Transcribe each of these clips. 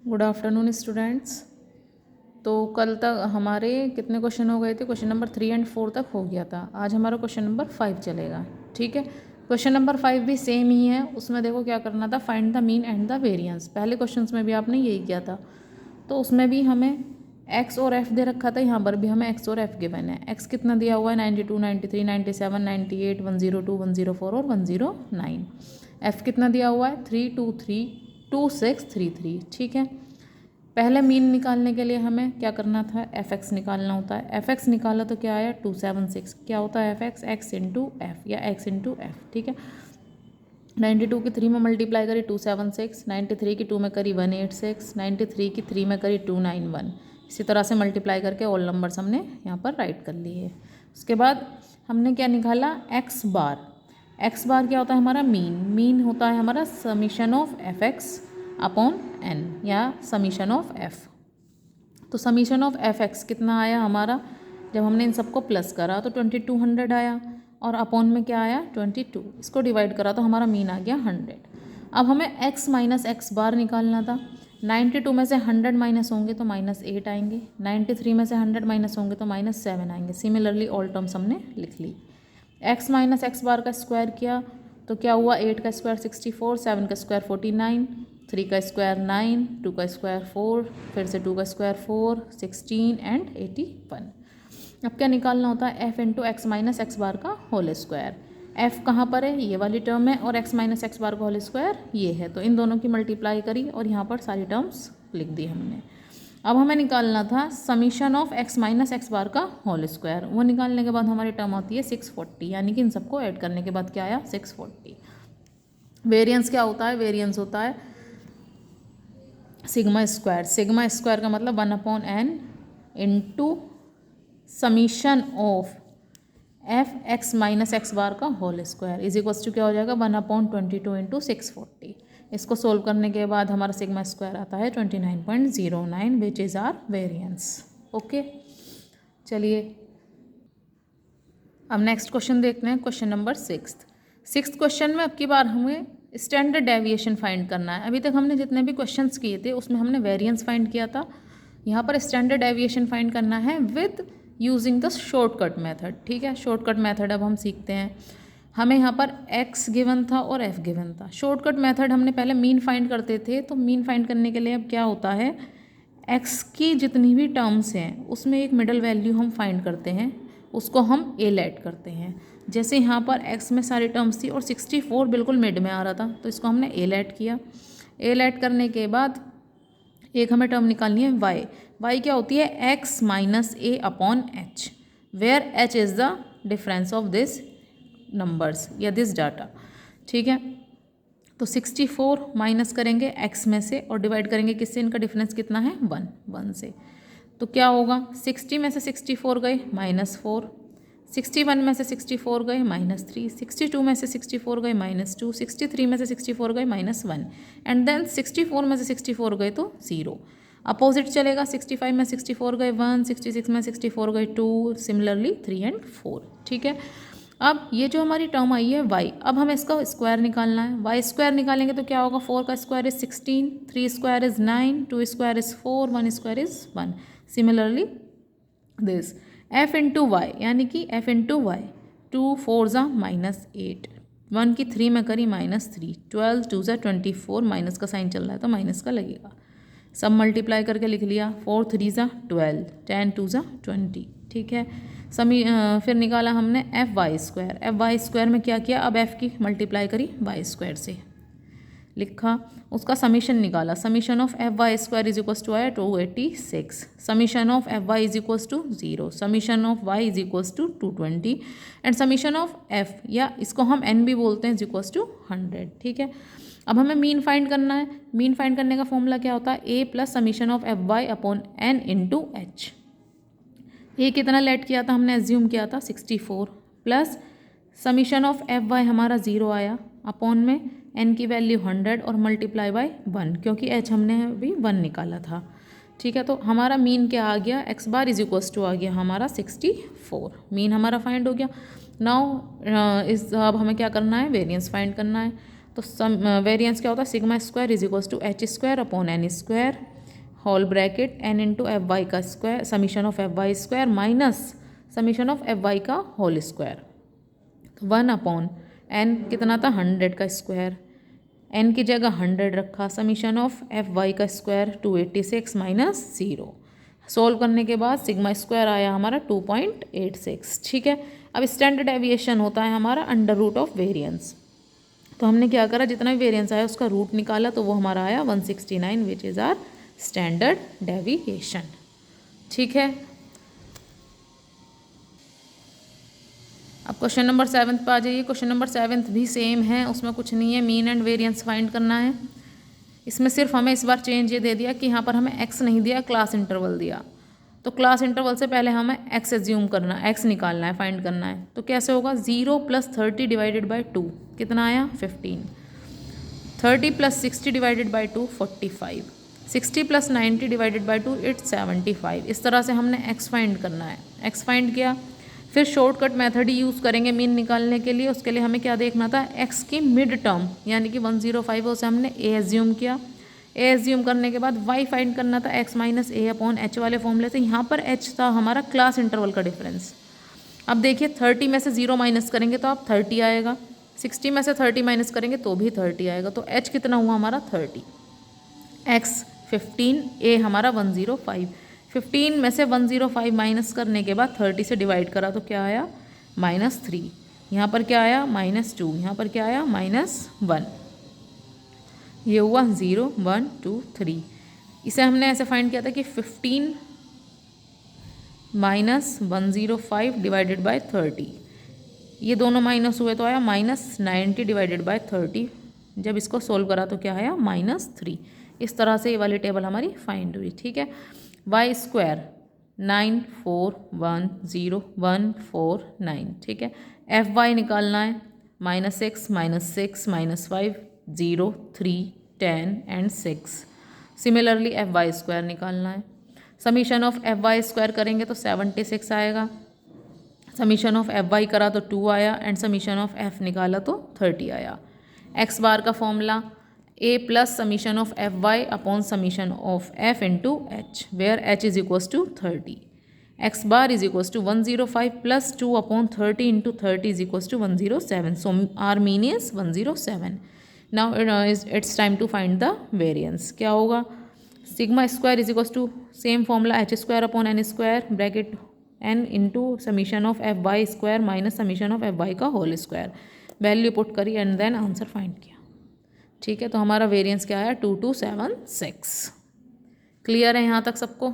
Good afternoon students. तो कल तक हमारे कितने क्वेश्चन हो गए थे? क्वेश्चन नंबर 3 और 4 तक हो गया था। आज हमारा क्वेश्चन नंबर 5 चलेगा। ठीक है, क्वेश्चन नंबर 5 भी सेम ही है। उसमें देखो क्या करना था, find the mean and the variance. पहले क्वेश्चन में भी आपने यही किया था, तो उसमें भी हमें एक्स और एफ दे रखा था, यहाँ पर भी हमें एक्स और एफ गिवन है। एक्स कितना दिया हुआ है? 92, 93, 97, 98, 102, 104 और 109। एफ कितना दिया हुआ है? 323, 2633। ठीक है, पहले मीन निकालने के लिए हमें क्या करना था? एफ एक्स निकालना होता है। एफ एक्स निकाला तो क्या आया? 276। क्या होता है F x? X into F या एक्स इंटू एफ। ठीक है, 92 की 3 में मल्टीप्लाई करी 276, 93 की 2 में करी 186, 93 की 3 में करी 291। इसी तरह से मल्टीप्लाई करके ऑल नंबर्स हमने यहाँ पर राइट कर लिए। उसके बाद हमने क्या निकाला? एक्स बार। एक्स बार क्या होता है हमारा? मीन। मीन होता है हमारा summation of F X upon N या समीशन ऑफ एफ। तो समीशन ऑफ एफ एक्स कितना आया हमारा? जब हमने इन सबको प्लस करा तो 2200 आया, और अपॉन में क्या आया? 22। इसको डिवाइड करा तो हमारा मीन आ गया 100। अब हमें x माइनस एक्स बार निकालना था। 92 में से 100 माइनस होंगे तो -8 आएंगे, 93 में से 100 माइनस होंगे तो -7 आएंगे। सिमिलरली ऑल टर्म्स हमने लिख ली। x माइनस एक्स बार का स्क्वायर किया तो क्या हुआ? 8 का स्क्वायर 64, 7 का स्क्वायर 49, 3 का स्क्वायर 9, 2 का स्क्वायर 4, फिर से 2 का स्क्वायर 4, 16 एंड 81। अब क्या निकालना होता है? f into x minus x bar का होल स्क्वायर। f कहाँ पर है? ये वाली टर्म है, और x माइनस एक्स बार का होल स्क्वायर ये है। तो इन दोनों की मल्टीप्लाई करी और यहाँ पर सारी टर्म्स लिख दी हमने। अब हमें निकालना था summation of x minus x bar का होल स्क्वायर। वो निकालने के बाद हमारी टर्म आती है 640, यानी कि इन सबको ऐड करने के बाद क्या आया? 640। वेरिएंस क्या होता है? वेरिएंस होता है सिग्मा स्क्वायर। सिग्मा स्क्वायर का मतलब 1/n into summation of F x minus x bar का whole square is equals to क्या हो जाएगा? 1/22 इंटू 640। इसको सोल्व करने के बाद हमारा सिग्मा स्क्वायर आता है 29.09 which is our variance. Okay, चलिए अब नेक्स्ट क्वेश्चन देखते हैं। क्वेश्चन नंबर 6 क्वेश्चन में अब की बार हमें स्टैंडर्ड डेविएशन फाइंड करना है। अभी तक हमने जितने भी क्वेश्चंस किए थे उसमें हमने वेरिएंस फाइंड किया था। यहाँ पर स्टैंडर्ड डेविएशन फाइंड करना है with using the shortcut method. ठीक है, शॉर्टकट मेथड अब हम सीखते हैं। हमें यहाँ पर x गिवन था और f गिवन था। शॉर्टकट मेथड हमने पहले मीन फाइंड करते थे, तो मीन फाइंड करने के लिए अब क्या होता है? x की जितनी भी टर्म्स हैं उसमें एक मिडल वैल्यू हम फाइंड करते हैं, उसको हम ए लेट करते हैं। जैसे यहाँ पर x में सारी टर्म्स थी और 64 बिल्कुल मिड में आ रहा था, तो इसको हमने ए लेट किया। ए लेट करने के बाद एक हमें टर्म निकालनी है y। y क्या होती है? x minus A upon H, where h is the difference of this numbers या दिस डाटा। ठीक है, तो 64 माइनस करेंगे x में से और डिवाइड करेंगे किससे? इनका डिफरेंस कितना है? 1 से। तो क्या होगा? 60 में से 64 गए -4, 61 में से 64 गए -3, 62 में से 64 गए -2, 63 में से 64 गए -1 एंड देन 64 में से 64 गए तो 0। अपोजिट चलेगा, 65 में 64 गए 1, 66 में 64 गए 2, सिमिलरली 3 एंड 4। ठीक है, अब ये जो हमारी टर्म आई है y, अब हमें इसका स्क्वायर निकालना है। y स्क्वायर निकालेंगे तो क्या होगा? 4 का square is 16, 3 square is 9, 2 square is 4, 1 square is 1। Similarly this f into Y, यानी कि f इंटू वाई, 2 4 ज़ा -8, 1 की 3 में करी -3, 12 2 ज़ा 24, माइनस का साइन चल रहा है तो माइनस का लगेगा। सब मल्टीप्लाई करके लिख लिया, 4 3 ज़ा 12, 10 2 ज़ा 20। ठीक है, फिर निकाला हमने F Y square. F Y square में क्या किया? अब एफ की मल्टीप्लाई करी वाई स्क्वायर से, लिखा, उसका समीशन निकाला। Summation of F Y square is equals to आया 286, summation of F Y is equals to 0, summation of Y is equals to 220 and summation of F, या इसको हम एन भी बोलते हैं, इज इक्वल्स टू 100। ठीक है, अब हमें मीन फाइंड करना है। मीन फाइंड करने का फॉर्मूला क्या होता है? A plus summation of F Y upon n into h. ए कितना लेट किया था हमने? एज्यूम किया था 64, plus summation of F y हमारा 0 आया, अपॉन में एन की वैल्यू 100 और मल्टीप्लाई बाय 1, क्योंकि एच हमने अभी 1 निकाला था। ठीक है, तो हमारा मीन क्या आ गया? X bar is equals to आ गया हमारा 64। मीन हमारा फाइंड हो गया। नाउ अब हमें क्या करना है? वेरिएंस फाइंड करना है। तो वेरिएंस क्या होता है? Sigma square is equals to H square upon N square. Whole bracket n into f Y का square summation of F Y square minus summation of F Y का होल स्क्वायर। 1/n कितना था 100 का square, n की जगह 100 रखा, summation of F Y का square 286 minus 0। Solve करने के बाद सिग्मा स्क्वायर आया हमारा 2.86। ठीक है, अब स्टैंडर्ड डेविएशन होता है हमारा अंडर रूट ऑफ वेरिएंस। तो हमने क्या करा, जितना भी वेरिएंस आया उसका रूट निकाला, तो वो हमारा आया 169 which is our standard deviation. ठीक है, अब क्वेश्चन नंबर 7 पे आ जाइए। क्वेश्चन नंबर 7 भी सेम है, उसमें कुछ नहीं है, मीन एंड वेरिएंस फाइंड करना है। इसमें सिर्फ हमें इस बार चेंज ये दे दिया कि यहाँ पर हमें x नहीं दिया, क्लास इंटरवल दिया। तो क्लास इंटरवल से पहले हमें x एज्यूम करना है, x निकालना है, फाइंड करना है। तो कैसे होगा, 0 + 30 डिवाइडेड बाई 2 कितना आया 15, 30 + 60 divided by 2 45, 60 + 90 divided by 2 it's 75। इस तरह से हमने x फाइंड करना है। x फाइंड किया, फिर शॉर्टकट मेथड ही यूज़ करेंगे मीन निकालने के लिए। उसके लिए हमें क्या देखना था, x की मिड टर्म यानी कि 105 उसे हमने a एज्यूम किया। a एज्यूम करने के बाद y फाइंड करना था x - a/h वाले फॉर्मूले से। यहाँ पर h था हमारा क्लास इंटरवल का डिफरेंस। अब देखिए 30 में से 0 माइनस करेंगे तो आप 30 आएगा, 60 में से 30 माइनस करेंगे तो भी 30 आएगा। तो h कितना हुआ हमारा 30, x 15, a हमारा 105। 15 में से 105 माइनस करने के बाद 30 से डिवाइड करा तो क्या आया -3। यहाँ पर क्या आया -2, यहाँ पर क्या आया -1। ये हुआ 0 1 2 3। इसे हमने ऐसे फाइंड किया था कि 15 - 105 डिवाइडेड बाय 30, ये दोनों माइनस हुए तो आया -90 डिवाइडेड बाय 30। जब इसको सोल्व करा तो क्या आया -3। इस तरह से ये वाली टेबल हमारी फाइंड हुई। ठीक है, y स्क्वायर 941014 ठीक है, एफ वाई निकालना है -6 -6 -5 0 3 10 and 6। Similarly F Y square निकालना है, summation of F Y square करेंगे तो 76 आएगा, समीशन ऑफ एफ वाई करा तो 2 आया एंड समीशन ऑफ एफ निकाला तो 30 आया। एक्स बार का formula a plus summation of F Y upon summation of F into H, where h is equals to 30। X bar is equals to 105 plus 2 upon 30 into 30 is equals to 107। So our mean is 107। Now it's time to find the variance. क्या होगा, sigma square is equals to same formula h square upon n square bracket n into summation of F Y square minus summation of F Y का whole square. Value put करी and then answer find किया। ठीक है, तो हमारा variance क्या है 2276। Clear है यहाँ तक सबको।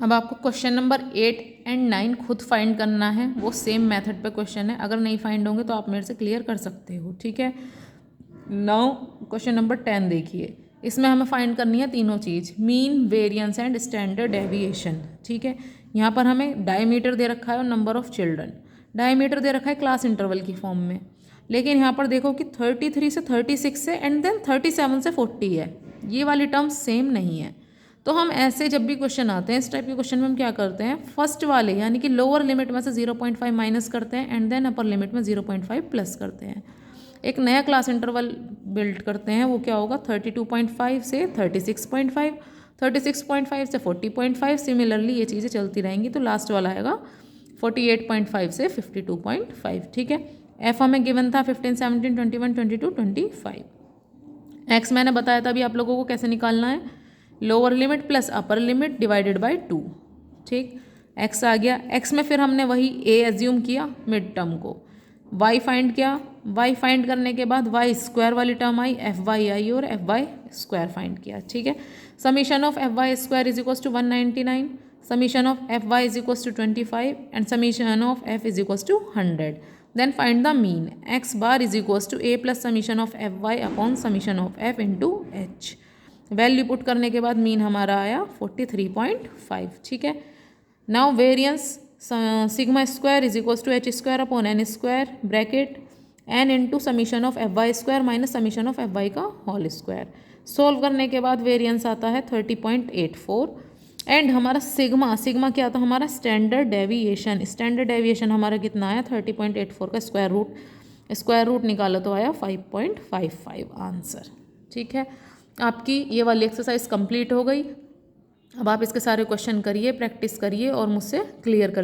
अब आपको क्वेश्चन नंबर 8 एंड 9 खुद फाइंड करना है, वो सेम मेथड पे क्वेश्चन है। अगर नहीं फाइंड होंगे तो आप मेरे से क्लियर कर सकते हो। ठीक है, नाउ क्वेश्चन नंबर 10 देखिए, इसमें हमें फाइंड करनी है तीनों चीज़, mean, variance and standard deviation. ठीक है, यहाँ पर हमें डायमीटर दे रखा है और नंबर ऑफ चिल्ड्रन। डायमीटर दे रखा है क्लास इंटरवल की फॉर्म में, लेकिन यहाँ पर देखो कि 33 से 36 से एंड देन 37 से 40 है, ये वाली टर्म्स सेम नहीं है। तो हम ऐसे जब भी क्वेश्चन आते हैं इस टाइप के क्वेश्चन में हम क्या करते हैं, फर्स्ट वाले यानी कि लोअर लिमिट में से 0.5 माइनस करते हैं एंड देन अपर लिमिट में 0.5 प्लस करते हैं। एक नया क्लास इंटरवल बिल्ड करते हैं, वो क्या होगा 32.5 से 36.5, 36.5 से 40.5। सिमिलरली ये चीज़ें चलती रहेंगी, तो लास्ट वाला आएगा 48.5 से 52.5। ठीक है, एफ हमें गिवन था 15 17 21 22 25। एक्स मैंने बताया था अभी आप लोगों को कैसे निकालना है, lower limit plus upper limit divided by 2। ठीक, एक्स आ गया। एक्स में फिर हमने वही ए एज्यूम किया मिड टर्म को, वाई फाइंड किया, वाई फाइंड करने के बाद वाई स्क्वायर वाली टर्म आई, एफ वाई आई और एफ वाई स्क्वायर फाइंड किया। ठीक है, summation of F Y square is equals to 199, summation of F Y is equals to 25 and summation of F is equals to 100। Then find the mean. X bar is equals to a plus summation of fy upon summation of f into h। Value put करने के बाद mean हमारा आया 43.5। ठीक है, now variance sigma square is equals to H square upon N square bracket N into summation of F Y square minus summation of F Y का whole square. Solve करने के बाद वेरिएंस आता है 30.84 एंड हमारा सिग्मा क्या था हमारा स्टैंडर्ड डेविएशन। स्टैंडर्ड डेविएशन हमारा कितना आया 30.84 का स्क्वायर रूट निकाला तो आया 5.55 आंसर। ठीक है, आपकी ये वाली एक्सरसाइज कंप्लीट हो गई। अब आप इसके सारे क्वेश्चन करिए, प्रैक्टिस करिए और मुझसे क्लियर करिए।